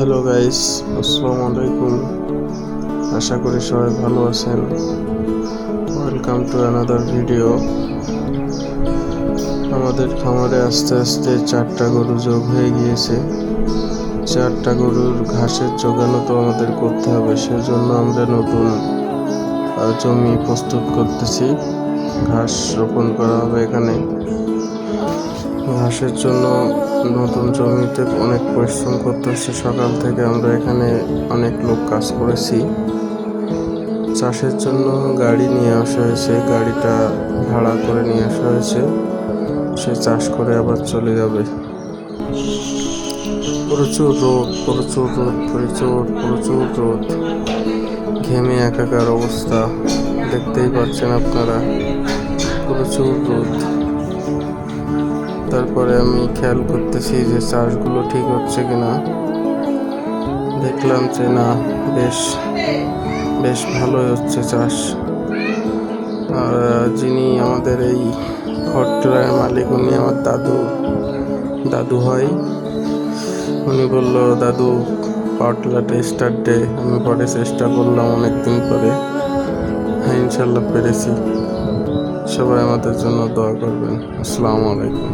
Hello guys, আসসালামু আলাইকুম। আশা করি সবাই ভালো আছেন। Welcome to another video. আমাদের খামারে আস্তে আস্তে 4টা গরু যোগ হয়ে গিয়েছে। 4টা গরুর ঘাসের জোগানো তো আমাদের করতে হবে, সেজন্য আমরা নতুন জমি প্রস্তুত করতেছি। ঘাস রোপণ করা হবে এখানে। ঘাসের জন্য নতুন জমিতে অনেক পরিশ্রম করতে হচ্ছে। সকাল থেকে আমরা এখানে অনেক লোক কাজ করেছি। চাষের জন্য গাড়ি নিয়ে আসা হয়েছে, গাড়িটা ভাড়া করে নিয়ে আসা হয়েছে। সে চাষ করে আবার চলে যাবে। প্রচুর রোদ, প্রচুর রোদ, প্রচুর রোদ, ঘেমে একাকার অবস্থা, দেখতেই পাচ্ছেন আপনারা। প্রচুর রোদ। তারপরে আমি খেয়াল করতেছি যে চাষগুলো ঠিক হচ্ছে কিনা। দেখলাম যে না, বেশ ভালোই হচ্ছে চাষ। আর যিনি আমাদের এই ঘরটার মালিক, উনি আমার দাদু হয়। উনি বলল, দাদু পাওয়ার টিলারটা স্টার্ট দে। আমি পরে চেষ্টা করলাম অনেকদিন পরে। হ্যাঁ, ইনশাল্লাহ পেরেছি। সবাই আমাদের জন্য দোয়া করবেন। আসসালামু আলাইকুম।